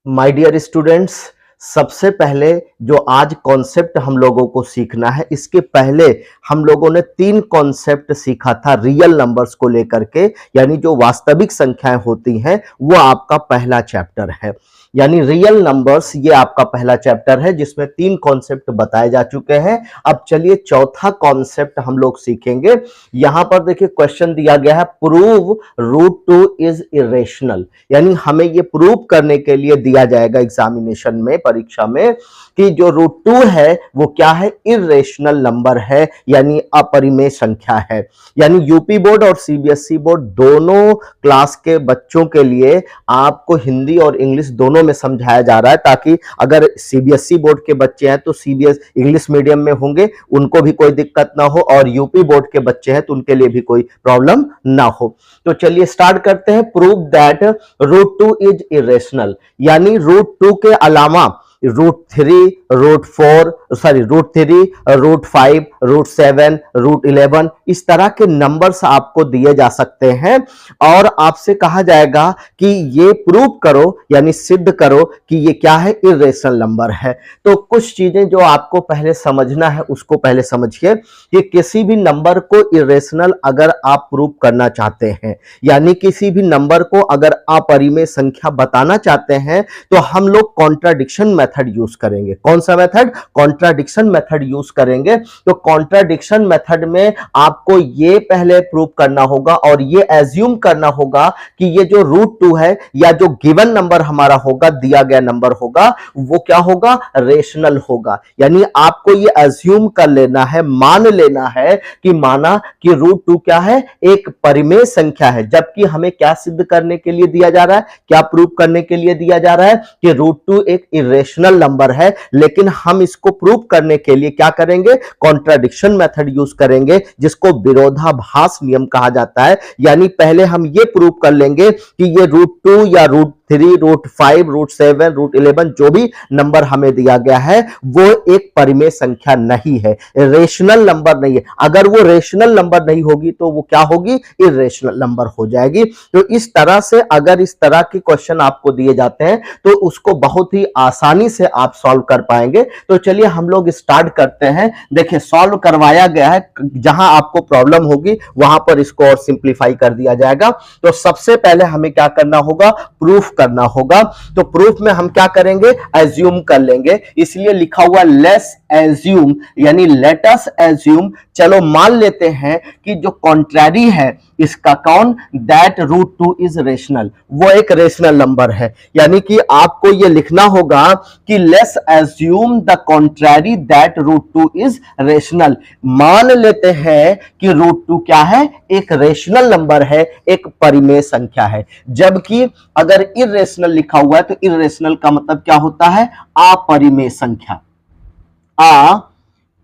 My dear students, सबसे पहले जो आज कॉन्सेप्ट हम लोगों को सीखना है, इसके पहले हम लोगों ने 3 कॉन्सेप्ट सीखा था रियल नंबर्स को लेकर के, यानी जो वास्तविक संख्याएं होती हैं वो आपका पहला चैप्टर है। यानी रियल नंबर्स ये आपका पहला चैप्टर है जिसमें 3 कॉन्सेप्ट बताए जा चुके हैं। अब चलिए चौथा कॉन्सेप्ट हम लोग सीखेंगे। यहां पर देखिए क्वेश्चन दिया गया है, प्रूव रूट 2 इज इरेशनल। यानी हमें ये प्रूव करने के लिए दिया जाएगा एग्जामिनेशन में, परीक्षा में, कि जो रूट 2 है वो क्या है, इरेशनल नंबर है, यानी अपरिमेय संख्या है। यानी यूपी बोर्ड और सीबीएसई बोर्ड दोनों क्लास के बच्चों के लिए आपको हिंदी और इंग्लिश दोनों में समझाया जा रहा है, ताकि अगर सीबीएसई बोर्ड के बच्चे हैं तो सीबीएस इंग्लिश मीडियम में होंगे, उनको भी कोई दिक्कत ना हो, और यूपी बोर्ड के बच्चे हैं तो उनके लिए भी कोई प्रॉब्लम ना हो। तो चलिए स्टार्ट करते हैं। Prove that root 2 is irrational, यानी रूट 2 के अलावा root 3, root 3, root 5, root 7, root 11 इस तरह के नंबर्स आपको दिए जा सकते हैं, और आपसे कहा जाएगा कि ये प्रूव करो, यानी सिद्ध करो कि ये क्या है, इरेशनल नंबर है। तो कुछ चीजें जो आपको पहले समझना है उसको पहले समझिए कि किसी भी नंबर को इरेशनल अगर आप प्रूव करना चाहते हैं, यानी किसी भी नंबर को अगर अपरिमेय संख्या बताना चाहते हैं, तो हम लोग कॉन्ट्राडिक्शन मेथड यूज करेंगे। कौन सा मेथड? कॉन्ट्राडिक्शन मेथड यूज करेंगे। तो कॉन्ट्राडिक्शन मेथड में आपको ये पहले प्रूव करना होगा और ये एज्यूम करना होगा कि ये जो रूट 2 है या जो गिवन नंबर हमारा होगा, दिया गया नंबर होगा, वो क्या होगा, रेशनल होगा। यानी आपको ये एज्यूम कर लेना है, मान लेना है कि माना कि रूट 2 क्या है, एक परिमेय संख्या है, जबकि हमें क्या सिद्ध करने के लिए दिया जा रहा है, क्या प्रूव करने के लिए दिया जा रहा है कि रूट 2 एक इरेशनल नंबर है। लेकिन हम इसको प्रूव करने के लिए क्या करेंगे, कॉन्ट्राडिक्शन मेथड यूज करेंगे, जिसको विरोधाभास नियम कहा जाता है। यानी पहले हम ये प्रूव कर लेंगे कि ये रूट 2 या रूट 3, रूट 5, रूट 7, रूट 11 जो भी नंबर हमें दिया गया है वो एक परिमेय संख्या नहीं है, रेशनल नंबर नहीं है। अगर वो रेशनल नंबर नहीं होगी तो वो क्या होगी, इरेशनल नंबर हो जाएगी। तो इस तरह से अगर इस तरह के क्वेश्चन आपको दिए जाते हैं तो उसको बहुत ही आसानी से आप सॉल्व कर पाएंगे। तो चलिए हम लोग स्टार्ट करते हैं। देखिए सॉल्व करवाया गया है, जहां आपको प्रॉब्लम होगी वहां पर इसको और सिंप्लीफाई कर दिया जाएगा। तो सबसे पहले हमें क्या करना होगा, प्रूफ करना होगा। तो प्रूफ में हम क्या करेंगे, एज्यूम कर लेंगे, इसलिए लिखा हुआ लेस एज्यूम, यानी लेट अस एज्यूम, चलो मान लेते हैं कि जो कॉन्ट्रैरी है इसका कौन, दैट रूट 2 इज रेशनल, वो एक रेशनल नंबर है। यानी कि आपको ये लिखना होगा कि let's assume the contrary that root 2 is rational, मान लेते हैं कि रूट 2 क्या है, एक रेशनल नंबर है, एक परिमेय संख्या है। जबकि अगर इरेशनल लिखा हुआ है तो इरेशनल का मतलब क्या होता है, अपरिमेय संख्या,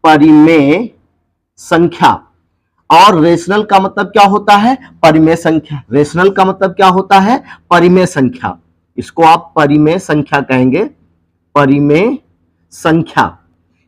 अपरिमेय संख्या। और रेशनल का मतलब क्या होता है, परिमेय संख्या। रेशनल का मतलब क्या होता है, परिमेय संख्या। इसको आप परिमेय संख्या कहेंगे, परिमेय संख्या।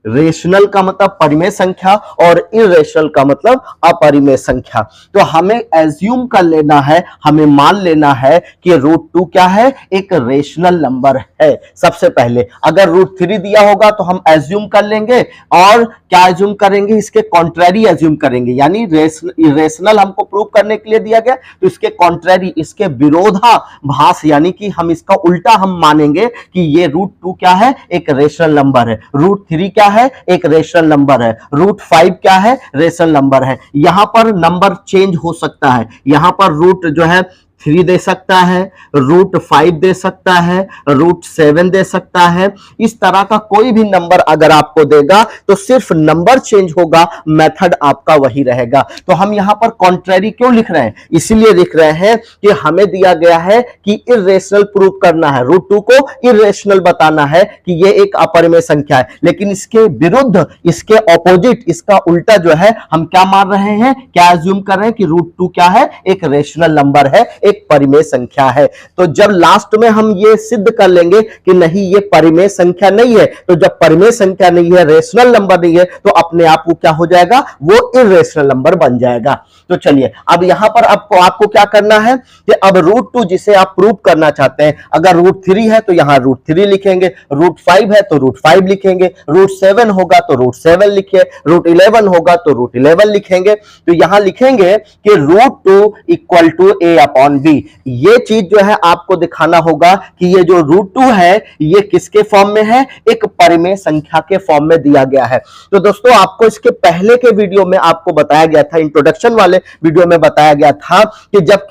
रेशनल का मतलब परिमेय संख्या और इरेशनल का मतलब अपरिमेय संख्या। तो हमें एज्यूम कर लेना है, हमें मान लेना है कि रूट 2 क्या है, एक रेशनल नंबर है। सबसे पहले अगर रूट 3 दिया होगा तो हम एज्यूम कर लेंगे, और क्या एज्यूम करेंगे, इसके कॉन्ट्रैरी एज्यूम करेंगे। यानी इरेशनल हमको प्रूव करने के लिए दिया गया तो इसके कॉन्ट्रैरी, इसके विरोधाभास, यानी कि हम इसका उल्टा हम मानेंगे कि ये रूट 2 क्या है, एक रेशनल नंबर है। रूट 3 क्या है, एक रेशनल नंबर है। रूट 5 क्या है, रेशनल नंबर है। यहां पर नंबर चेंज हो सकता है, यहां पर रूट जो है 3 दे सकता है, रूट 5 दे सकता है, रूट 7 दे सकता है। इस तरह का कोई भी नंबर अगर आपको देगा तो सिर्फ नंबर चेंज होगा, मेथड आपका वही रहेगा। तो हम यहां पर कॉन्ट्रैरी क्यों लिख रहे हैं, इसीलिए लिख रहे हैं कि हमें दिया गया है कि इरेशनल प्रूव करना है, रूट 2 को इरेशनल बताना है कि ये एक अपरिमेय संख्या है। लेकिन इसके विरुद्ध, इसके ऑपोजिट, इसका उल्टा जो है हम क्या मान रहे हैं, क्या एज्यूम कर रहे हैं कि रूट 2 क्या है, एक रेशनल नंबर है, एक परिमेय संख्या है। तो जब लास्ट में हम ये सिद्ध कर लेंगे कि नहीं ये परिमेय संख्या नहीं है, तो जब परिमेय संख्या नहीं है, रेशनल नंबर नहीं है, तो अपने आप वो क्या हो जाएगा, वो इरेशनल नंबर बन जाएगा। तो चलिए अब यहां पर आपको क्या करना है कि अब √2 जिसे आप प्रूव करना चाहते हैं, अगर √3 है तो यहां √3 लिखेंगे, √5 है तो √5 लिखेंगे, √7 होगा तो √7 लिखिए, √11 होगा तो √11 लिखेंगे। तो यहां लिखेंगे कि √2 इक्वल टू a/b। ये चीज जो है आपको दिखाना होगा कि ये जो √2 है ये किसके फॉर्म में है, एक परिमेय संख्या के फॉर्म में दिया गया है। तो दोस्तों आपको इसके पहले के वीडियो में आपको बताया गया था, इंट्रोडक्शन वाले वीडियो में बताया गया था कि जब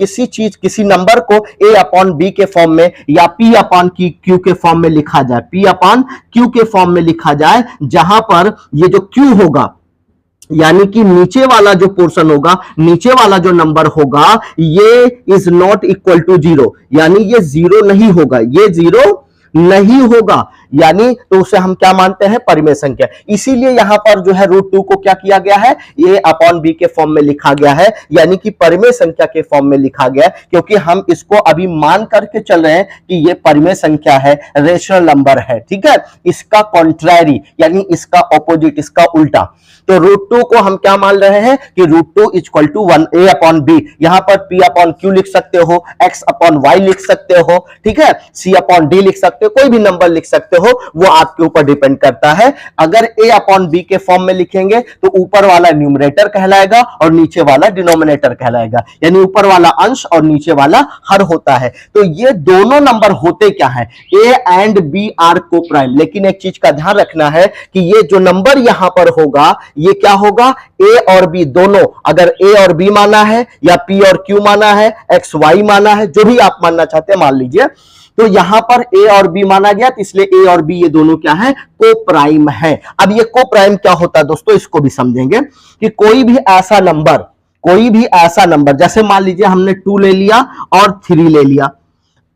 किसी नंबर को a/b के फॉर्म में या p/q के फॉर्म में लिखा जाए, p/q के फॉर्म में लिखा जाए, जहां पर ये जो q होगा यानी कि नीचे वाला जो पोर्शन होगा, नीचे वाला जो नंबर होगा, ये इज नॉट इक्वल टू 0, यानी ये 0 नहीं होगा, ये 0 नहीं होगा, यानी तो उसे हम क्या मानते हैं, परिमेय संख्या। इसीलिए यहां पर जो है √2 को क्या किया गया है, a/b के फॉर्म में लिखा गया है, यानी कि परिमेय संख्या के फॉर्म में लिखा गया है, क्योंकि हम इसको अभी मान करके चल रहे हैं कि ये परिमेय संख्या है, रेशनल नंबर है, ठीक है। इसका कॉन्ट्रैरी यानी इसका ऑपोजिट, इसका उल्टा। तो √2 को हम क्या मान रहे हैं कि √2 इक्वल टू 1 a/b। यहां पर p/q लिख सकते हो, x/y लिख सकते हो, ठीक है, c/d लिख सकते हो, कोई भी नंबर लिख सकते हो, वो आपके ऊपर डिपेंड करता है। अगर a/b के फॉर्म में लिखेंगे तो ऊपर वाला न्यूमरेटर कहलाएगा और नीचे वाला डिनोमिनेटर कहलाएगा, यानी ऊपर वाला अंश और नीचे वाला हर होता है। तो ये दोनों नंबर होते क्या है, a एंड b आर को प्राइम। लेकिन एक चीज का ध्यान रखना है कि ये जो नंबर यहां पर होगा ये क्या होगा, a और b दोनों, अगर a और b माना है या p और q माना है, x y माना है, जो भी आप मानना चाहते हैं मान लीजिए, तो यहां पर a और b माना गया, तो इसलिए a और b ये दोनों क्या है, को प्राइम है। अब ये को प्राइम क्या होता है दोस्तों, इसको भी समझेंगे कि कोई भी ऐसा नंबर जैसे मान लीजिए हमने 2 ले लिया और 3 ले लिया,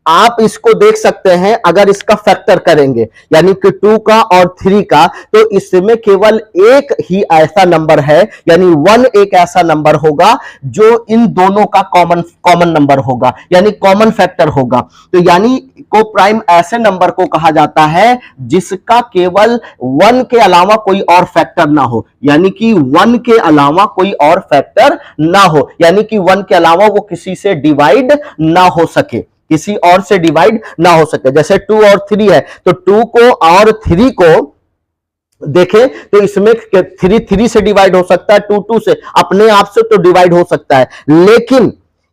आप इसको देख सकते हैं, अगर इसका फैक्टर करेंगे यानी कि 2 का और 3 का, तो इसमें केवल एक ही ऐसा नंबर है, यानी 1 एक ऐसा नंबर होगा जो इन दोनों का कॉमन नंबर होगा, यानी कॉमन फैक्टर होगा। तो यानी को प्राइम ऐसे नंबर को कहा जाता है जिसका केवल 1 के अलावा कोई और फैक्टर ना हो, यानी कि 1 के अलावा कोई और फैक्टर ना हो, यानी कि 1 के अलावा वो किसी से डिवाइड ना हो सके, किसी और से डिवाइड ना हो सके। जैसे 2 और 3 है, तो 2 को और 3 को देखें तो इसमें 3 से डिवाइड हो सकता है, 2 से अपने आप से तो डिवाइड हो सकता है, लेकिन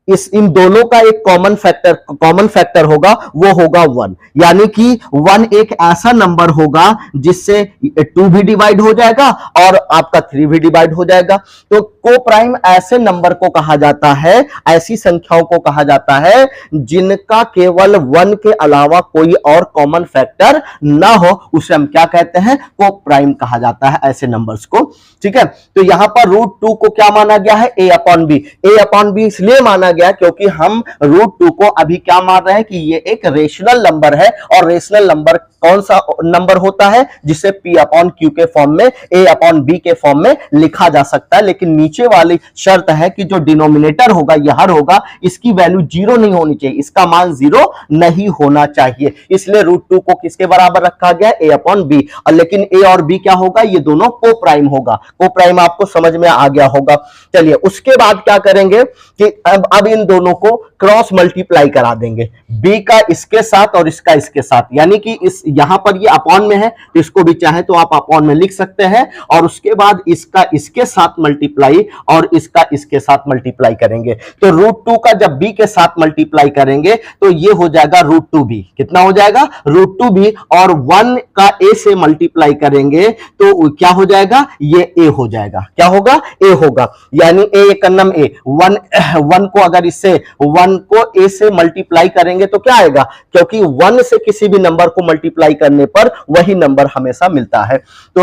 इन दोनों का एक कॉमन फैक्टर होगा, वो होगा 1, यानी कि 1 एक ऐसा नंबर होगा जिससे 2 भी डिवाइड हो जाएगा और आपका 3 भी डिवाइड हो जाएगा। तो को प्राइम ऐसे नंबर को कहा जाता है, ऐसी संख्याओं को कहा जाता है जिनका केवल 1 के अलावा कोई और कॉमन फैक्टर ना हो, उसे हम क्या कहते हैं, को प्राइम कहा जाता है ऐसे नंबर्स को, ठीक है। तो यहां पर √2 को क्या माना गया है, a/b इसलिए माना गया क्योंकि हम √2 को अभी क्या मान रहे हैं कि ये एक रेशनल नंबर है, और रेशनल नंबर कौन सा नंबर होता है, जिसे p/q के फॉर्म में, a/b के फॉर्म में लिखा जा सकता है। लेकिन नीचे वाली शर्त है कि जो डिनोमिनेटर होगा, यह हर होगा, इसकी वैल्यू 0 नहीं होनी चाहिए, इसका मान 0 नहीं होना चाहिए, इसलिए √2 को किसके बराबर रखा गया, a/b। और लेकिन a और b क्या होगा, ये दोनों को प्राइम होगा। को प्राइम आपको समझ में आ गया होगा। चलिए उसके बाद क्या करेंगे कि अब इन दोनों को क्रॉस मल्टीप्लाई करा देंगे, b का इसके साथ और इसका इसके साथ, यानी कि इस यहां पर ये अपॉन में है, तो इसको भी चाहे तो आप अपॉन में लिख सकते हैं, और उसके बाद इसका इसके साथ मल्टीप्लाई और इसका इसके साथ मल्टीप्लाई करेंगे। तो √2 का जब b के साथ मल्टीप्लाई करेंगे तो ये हो जाएगा √2b। कितना हो जाएगा, √2b, और 1 का a से मल्टीप्लाई करेंगे तो क्या हो जाएगा, ये a हो जाएगा। क्या होगा, a होगा, यानी a का नम a, 1 को अगर इससे 1 को a से मल्टीप्लाई करेंगे तो क्या आएगा, क्योंकि 1 से किसी भी नंबर को मल्टीप्लाई करने पर वही नंबर हमेशा मिलता है। तो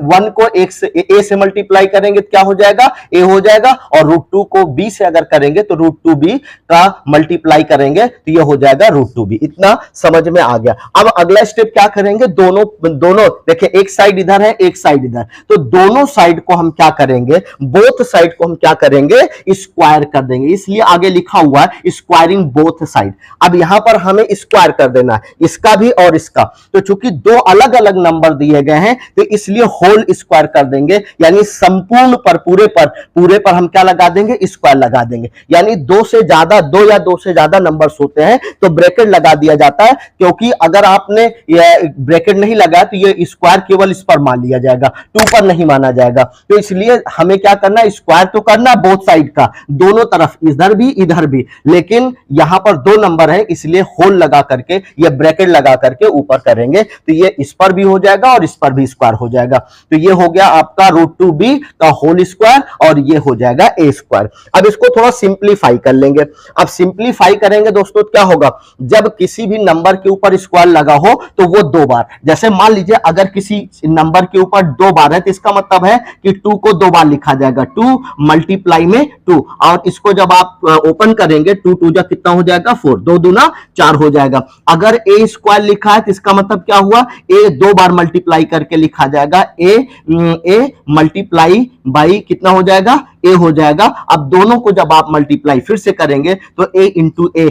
1 को a से मल्टीप्लाई करेंगे तो क्या हो जाएगा, a हो जाएगा, और √2 को b से अगर करेंगे तो √2b का मल्टीप्लाई करेंगे तो ये हो जाएगा √2b। इतना समझ में आ गया। अब अगला स्टेप क्या करेंगे, दोनों देखिए, एक साइड इधर है, एक साइड इधर, तो दोनों साइड को हम क्या करेंगे, बोथ साइड को हम क्या करेंगे, स्क्वायर कर देंगे। इसलिए आगे लिखा हुआ है, स्क्वायरिंग बोथ साइड। अब यहां पर हमें स्क्वायर कर देना है इसका भी और इसका, तो चूंकि दो अलग अलग नंबर दिए गए हैं तो इसलिए होल स्क्वायर कर देंगे, यानी संपूर्ण पर पूरे पर हम क्या लगा देंगे, स्क्वायर लगा देंगे। यानी दो या दो से ज्यादा नंबर्स होते हैं तो ब्रैकेट लगा दिया जाता है, क्योंकि अगर आपने ब्रैकेट नहीं लगाया तो ये स्क्वायर केवल इस पर मान लिया जाएगा, टू पर नहीं माना जाएगा। तो इसलिए हमें क्या करना है, स्क्वायर तो करना बोथ साइड का, दोनों तरफ, इधर भी इधर भी, लेकिन यहां पर दो नंबर है इसलिए होल लगा करके या ब्रैकेट लगा करके ऊपर करेंगे, तो ये इस पर भी हो जाएगा और इस पर भी स्क्वायर हो जाएगा। तो ये हो गया आपका √2b का होल स्क्वायर और ये हो जाएगा a स्क्वायर। अब इसको थोड़ा सिंप्लीफाई कर लेंगे। अब सिंप्लीफाई करेंगे दोस्तों क्या होगा, जब किसी भी नंबर के ऊपर स्क्वायर लगा हो तो वो दो बार, जैसे मान लीजिए अगर किसी नंबर के ऊपर दो बार है तो इसका मतलब है कि 2 को दो बार लिखा जाएगा, 2 मल्टीप्लाई में 2, और इसको जब आप ओपन करेंगे 2 2 जा कितना हो जाएगा 4, 2 दूना 4 हो जाएगा। अगर a स्क्वायर लिखा है तो इसका मतलब क्या हुआ, a दो बार मल्टीप्लाई करके लिखा जाएगा, a मल्टीप्लाई बाई कितना हो जाएगा, a हो जाएगा। अब दोनों को जब आप मल्टीप्लाई फिर से करेंगे तो a इंटू a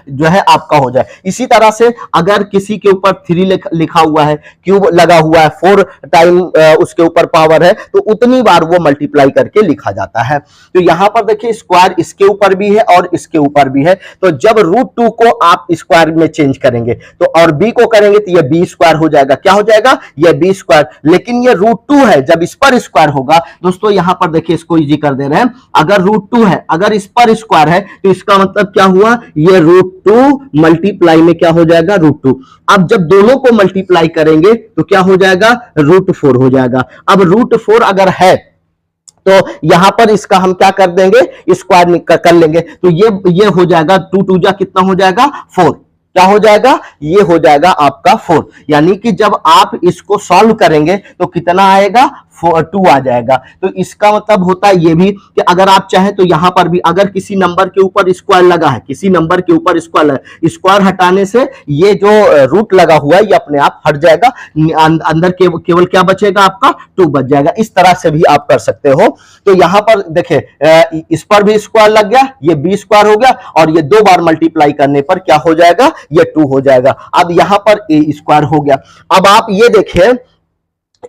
जो है आपका हो जाए। इसी तरह से अगर किसी के ऊपर 3 लिखा हुआ है, क्यूब लगा हुआ है, 4 टाइम उसके ऊपर पावर है, तो उतनी बार वो मल्टीप्लाई करके लिखा जाता है। तो यहां पर देखिए स्क्वायर इसके ऊपर भी है और इसके ऊपर भी है, तो जब √2 को आप स्क्वायर में चेंज करेंगे तो और b को करेंगे तो ये b स्क्वायर हो जाएगा, क्या हो जाएगा, ये b स्क्वायर। लेकिन ये √2 है, जब इस पर स्क्वायर होगा दोस्तों, यहां पर देखिए इसको इजी कर दे रहे हैं, अगर √2 है, अगर इस पर स्क्वायर है तो इसका मतलब क्या हुआ, ये √2 मल्टीप्लाई में क्या हो जाएगा, √2। अब जब दोनों को मल्टीप्लाई करेंगे तो क्या हो जाएगा, √4 हो जाएगा। अब √4 अगर है तो यहां पर इसका हम क्या कर देंगे, स्क्वायर कर लेंगे, तो ये हो जाएगा 2 2 जा कितना हो जाएगा 4, क्या हो जाएगा, ये हो जाएगा आपका 4। यानी कि जब आप इसको सॉल्व करेंगे तो कितना आएगा, 2 आ जाएगा। तो इसका मतलब होता है ये भी कि अगर आप चाहें तो यहां पर भी अगर किसी नंबर के ऊपर स्क्वायर लगा है, किसी नंबर के ऊपर स्क्वायर हटाने से ये जो रूट लगा हुआ है ये अपने आप हट जाएगा, अंदर केवल क्या बचेगा आपका 2 बच जाएगा। इस तरह से भी आप कर सकते हो। तो यहां पर देखिए इस पर भी स्क्वायर लग गया, ये b स्क्वायर हो गया, और ये 2 बार मल्टीप्लाई करने पर क्या हो जाएगा, ये 2 हो जाएगा। अब यहां पर a स्क्वायर हो गया। अब आप ये देखिए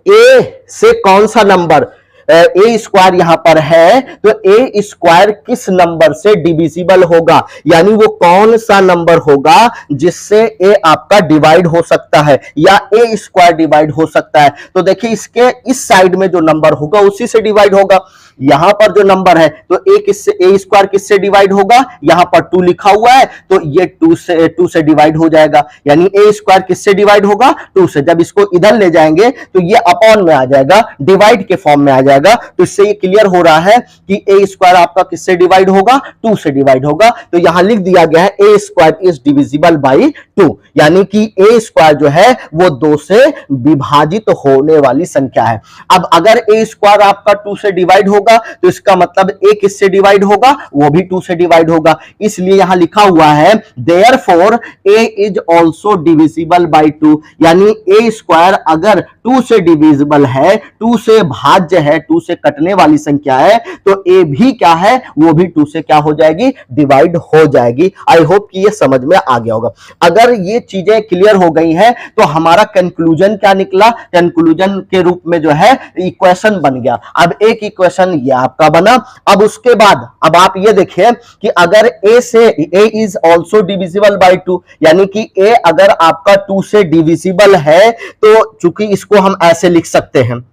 a से कौन सा नंबर, ए स्क्वायर यहां पर है, तो ए स्क्वायर किस नंबर से डिविजिबल होगा, यानी वो कौन सा नंबर होगा जिससे ए आपका डिवाइड हो सकता है या ए स्क्वायर डिवाइड हो सकता है। तो देखिए इसके इस साइड में जो नंबर होगा उसी से डिवाइड होगा। यहां पर जो नंबर है तो ए स्क्वायर किससे डिवाइड होगा, यहां पर 2 लिखा हुआ है तो ये 2 से डिवाइड हो जाएगा, यानी ए स्क्वायर किससे डिवाइड होगा, 2 से। जब इसको इधर ले जाएंगे तो ये अपॉन में आ जाएगा, डिवाइड के फॉर्म में आ जाएगा। तो इससे ये क्लियर हो रहा है कि ए स्क्वायर आपका किससे डिवाइड होगा, 2 से डिवाइड होगा। तो यहां लिख दिया गया है A square is divisible by 2, यानी कि ए स्क्वायर जो है वो 2 से विभाजित होने वाली संख्या है। अब अगर ए स्क्वायर आपका 2 से डिवाइड होगा तो इसका मतलब ए किससे डिवाइड होगा, वो भी 2 से डिवाइड होगा। इसलिए यहां लिखा हुआ है therefore A is also divisible by 2, यानी ए स्क्वायर अगर 2 से डिविजिबल है, 2 से भाज्य है, 2 से कटने वाली संख्या है, तो ए भी क्या है, वो भी 2 से क्या हो जाएगी, डिवाइड हो जाएगी। आई होप कि ये समझ में आ गया होगा। अगर ये चीजें क्लियर हो गई हैं तो हमारा कंक्लूजन क्या निकला, कंक्लूजन के रूप में जो है इक्वेशन बन गया। अब एक इक्वेशन ये आपका बना। अब उसके बाद अब आप ये देखिए कि अगर ए से ए इज आल्सो डिविजिबल बाय 2, यानी कि ए अगर आपका 2 से डिविजिबल है तो चूंकि इसको हम ऐसे लिख सकते हैं,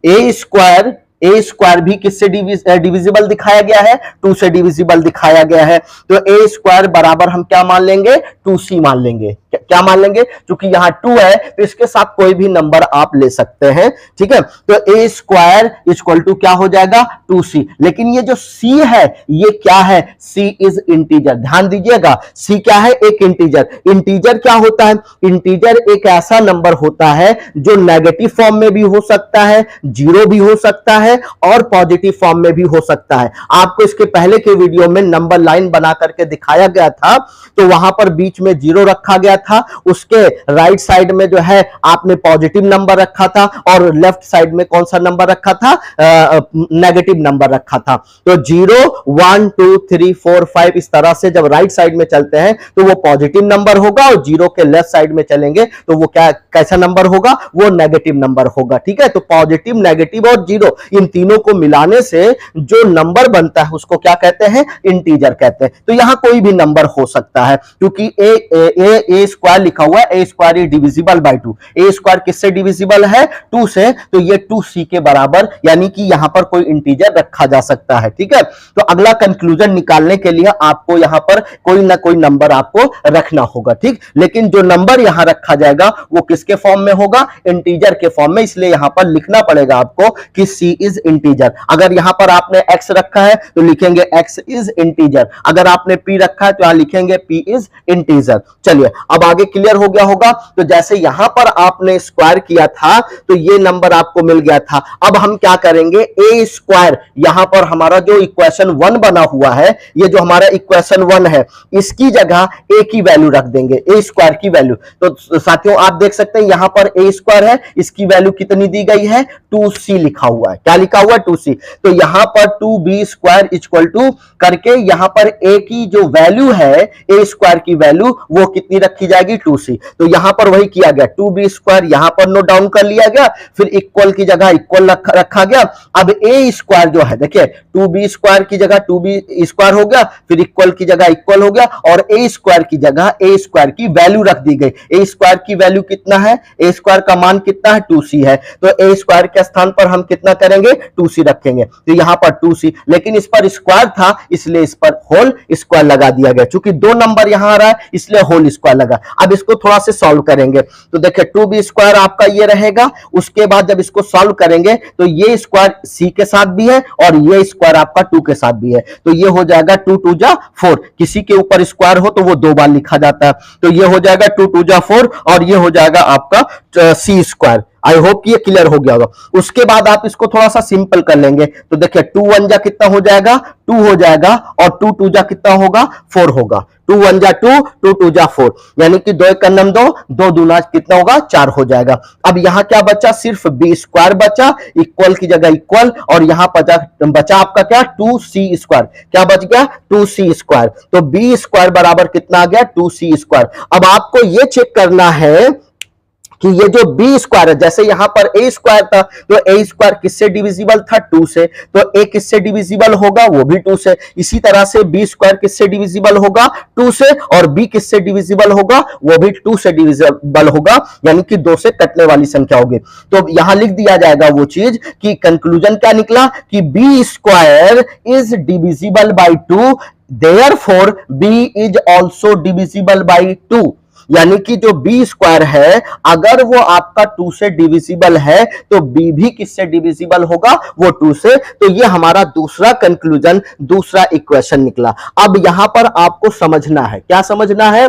ए स्क्वायर भी किससे डिविजिबल दिखाया गया है, 2 से डिविजिबल दिखाया गया है। तो ए स्क्वायर बराबर हम क्या मान लेंगे, 2c मान लेंगे। क्या मान लेंगे, क्योंकि यहां 2 है तो इसके साथ कोई भी नंबर आप ले सकते हैं, ठीक है। तो ए स्क्वायर इक्वल टू क्या हो जाएगा, 2c। लेकिन ये जो c है ये क्या है, c इज इंटीजर। ध्यान दीजिएगा c क्या है, एक इंटीजर। इंटीजर क्या होता है, इंटीजर एक ऐसा नंबर होता है जो नेगेटिव फॉर्म में भी हो सकता है, 0 भी हो सकता है और पॉजिटिव फॉर्म में भी हो सकता है। आपको इसके पहले के वीडियो में नंबर लाइन बना करके दिखाया गया था, तो वहां पर बीच में 0 रखा गया था, उसके राइट साइड में जो है आपने पॉजिटिव नंबर रखा था और लेफ्ट साइड में कौन सा नंबर रखा था, नेगेटिव नंबर रखा था। तो 0 1 2 3 4 5 इस तरह से जब राइट साइड में चलते हैं तो वो पॉजिटिव नंबर होगा और 0 के लेफ्ट साइड में चलेंगे तो वो क्या कैसा नंबर होगा, वो नेगेटिव नंबर होगा। ठीक है, तो पॉजिटिव, नेगेटिव और 0 इन तीनों को मिलाने से जो नंबर बनता है उसको क्या कहते हैं, इंटीजर कहते हैं। तो यहां कोई भी नंबर हो सकता है क्योंकि ए स्क्वायर लिखा हुआ है, A square is divisible by 2। A square किससे डिविजिबल है, 2 से, तो ये 2c के बराबर, यानी कि यहां पर कोई इंटीजर रखा जा सकता है। ठीक है, तो अगला कंक्लूजन निकालने के लिए आपको यहां पर कोई ना कोई नंबर आपको रखना होगा। ठीक, लेकिन जो नंबर यहां रखा जाएगा वो किसके फॉर्म में होगा, इंटीजर के फॉर्म में, इसलिए यहां पर लिखना पड़ेगा आपको कि c इज इंटीजर। अगर यहां पर आपने x रखा है तो लिखेंगे x इज इंटीजर, अगर आपने p रखा है तो यहां लिखेंगे p इज इंटीजर। चलिए अब आगे क्लियर हो गया होगा। तो जैसे यहां पर आपने स्क्वायर किया था तो ये नंबर आपको मिल गया था। अब हम क्या करेंगे, ए स्क्वायर, यहां पर हमारा जो इक्वेशन 1 बना हुआ है, ये जो हमारा इक्वेशन 1 है, इसकी जगह ए की वैल्यू रख देंगे, ए स्क्वायर की वैल्यू। तो साथियों आप देख सकते हैं यहां पर ए स्क्वायर है, इसकी वैल्यू कितनी दी गई है, 2c लिखा हुआ है। क्या लिखा हुआ है, 2c। तो यहां पर 2b स्क्वायर इक्वल टू करके यहां पर ए की जो वैल्यू है, ए स्क्वायर की वैल्यू, वो कितनी रखी जाएगी, 2c। तो यहां पर वही किया गया, 2b स्क्वायर यहां पर नोट डाउन कर लिया गया, फिर इक्वल की जगह इक्वल रखा गया। अब ए स्क्वायर जो है, देखिए 2b स्क्वायर की जगह 2b स्क्वायर हो गया, फिर इक्वल की जगह इक्वल हो गया, और ए स्क्वायर की जगह ए स्क्वायर की वैल्यू रख दी गई। ए स्क्वायर की वैल्यू कितना है, ए स्क्वायर का मान कितना है, 2c है। तो ए स्क्वायर के स्थान पर हम कितना करेंगे, 2c रखेंगे। तो यहां पर 2c, लेकिन इस पर स्क्वायर था इसलिए इस पर होल स्क्वायर लगा दिया गया, क्योंकि 2 नंबर यहां आ रहा है इसलिए होल स्क्वायर लगा। अब इसको थोड़ा से सॉल्व करेंगे तो देखिए 2b स्क्वायर आपका ये रहेगा, उसके बाद जब इसको सॉल्व करेंगे तो ये स्क्वायर c के साथ भी है और ये स्क्वायर आपका 2 के साथ भी है, तो ये हो जाएगा 2 2 जा 4। किसी के ऊपर स्क्वायर हो तो वो 2 बार लिखा जाता है, तो ये हो जाएगा 2 2 जा 4 और ये हो जाएगा आपका c स्क्वायर। आई होप ये क्लियर हो गया होगा। उसके बाद आप इसको थोड़ा सा सिंपल कर लेंगे तो देखिए 2 1 जा कितना हो जाएगा, 2 हो जाएगा, और 2 2 जा कितना होगा, 4 होगा। 2 1 जा 2, 2 2 जा 4, यानी कि 2 1 नम 2, 2 दूना कितना होगा, 4 हो जाएगा। अब यहां क्या बचा, सिर्फ b स्क्वायर बचा, इक्वल की जगह इक्वल, और यहां बचा आपका क्या, 2c स्क्वायर। क्या बच गया, 2c स्क्वायर। तो b स्क्वायर बराबर कितना आ गया, 2c स्क्वायर। अब आपको यह चेक करना है कि ये जो b स्क्वायर है, जैसे यहां पर a स्क्वायर था तो a स्क्वायर किससे डिविजिबल था, 2 से, तो a किससे डिविजिबल होगा, वो भी 2 से। इसी तरह से b स्क्वायर किससे डिविजिबल होगा, 2 से, और b किससे डिविजिबल होगा, वो भी 2 से डिविजिबल होगा, यानी कि 2 से कटने वाली संख्या होगी। तो यहां लिख दिया जाएगा वो चीज कि कंक्लूजन क्या निकला कि b square is divisible by 2, therefore b is also divisible by 2। यानी कि जो b स्क्वायर है अगर वो आपका 2 से डिविजिबल है तो b भी किससे डिविजिबल होगा, वो 2 से। तो ये हमारा दूसरा कंक्लूजन, दूसरा इक्वेशन निकला। अब यहां पर आपको समझना है, क्या समझना है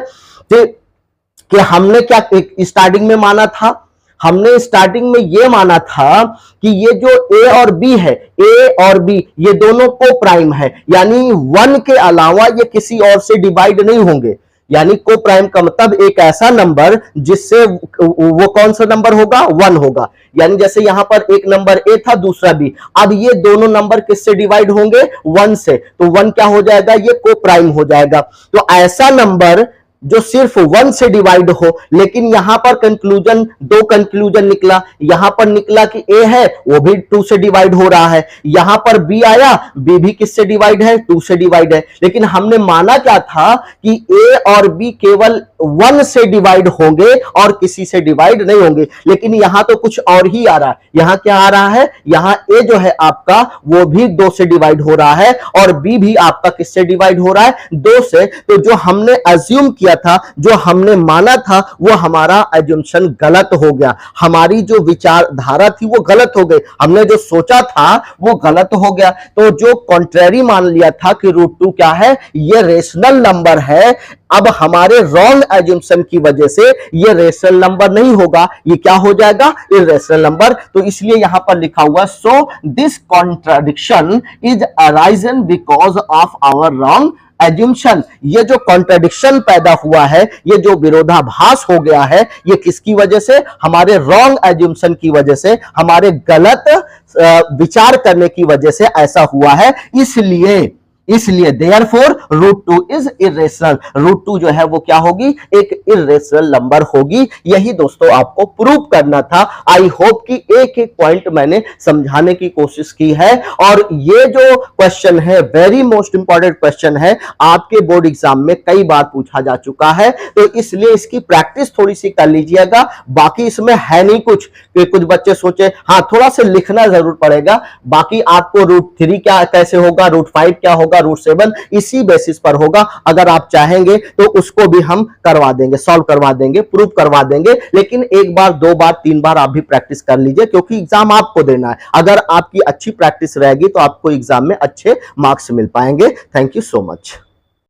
कि हमने क्या स्टार्टिंग में माना था, हमने स्टार्टिंग में ये माना था कि ये जो a और b है, a और b ये दोनों को प्राइम है, यानी 1 के अलावा ये किसी और से डिवाइड नहीं होंगे। यानी को प्राइम का मतलब एक ऐसा नंबर जिससे वो कौन सा नंबर होगा, 1 होगा। यानी जैसे यहां पर एक नंबर a था, दूसरा b, अब ये दोनों नंबर किससे डिवाइड होंगे, 1 से, तो 1 क्या हो जाएगा, ये को प्राइम हो जाएगा। तो ऐसा नंबर जो सिर्फ 1 से डिवाइड हो, लेकिन यहां पर कंक्लूजन, 2 कंक्लूजन निकला। यहां पर निकला कि a है वो भी 2 से डिवाइड हो रहा है, यहां पर b आया, b भी किससे डिवाइड है, 2 से डिवाइड है। लेकिन हमने माना क्या था कि a और b केवल 1 से डिवाइड होंगे और किसी से डिवाइड नहीं होंगे, लेकिन यहां तो कुछ और ही आ रहा है। यहां क्या आ रहा है, यहां a जो है आपका वो भी 2 से डिवाइड हो रहा है और b भी आपका किससे डिवाइड हो रहा है, 2 से। तो जो हमने अज्यूम किया था, जो हमने माना था, वो हमारा एजम्पशन गलत हो गया, हमारी जो विचारधारा थी वो गलत हो गई, हमने जो सोचा था वो गलत हो गया। तो जो कॉन्ट्रेरी मान लिया था कि √2 क्या है, ये रेशनल नंबर है, अब हमारे रॉन्ग एजम्पशन की वजह से ये रेशनल नंबर नहीं होगा, ये क्या हो जाएगा, इरेशनल नंबर। तो इसलिए यहां पर लिखा हुआ so this contradiction is arisen because of our wrong assumption, ये जो कॉन्ट्रडिक्शन पैदा हुआ है, ये जो विरोधाभास हो गया है, ये किसकी वजह से? हमारे रॉन्ग एज्यूम्शन की वजह से, हमारे गलत विचार करने की वजह से ऐसा हुआ है। इसलिए देयरफॉर √2 इज इरेशनल। √2 जो है वो क्या होगी? एक इरेशनल नंबर होगी। यही दोस्तों आपको प्रूव करना था। आई होप कि एक एक पॉइंट मैंने समझाने की कोशिश की है। और ये जो क्वेश्चन है वेरी मोस्ट इंपॉर्टेंट क्वेश्चन है, आपके बोर्ड एग्जाम में कई बार पूछा जा चुका है, तो इसलिए इसकी प्रैक्टिस थोड़ी सी कर लीजिएगा। बाकी इसमें है नहीं कुछ कि कुछ बच्चे सोचे, हाँ थोड़ा सा लिखना जरूर पड़ेगा। बाकी आपको √3 क्या कैसे होगा, √5 क्या होगा, √7 इसी बेसिस पर होगा। अगर आप चाहेंगे तो उसको भी हम करवा देंगे, सॉल्व करवा देंगे, प्रूव करवा देंगे। लेकिन एक बार, दो बार, तीन बार आप भी प्रैक्टिस कर लीजिए, क्योंकि एग्जाम आपको देना है। अगर आपकी अच्छी प्रैक्टिस रहेगी तो आपको एग्जाम में अच्छे मार्क्स मिल पाएंगे। Thank you so much.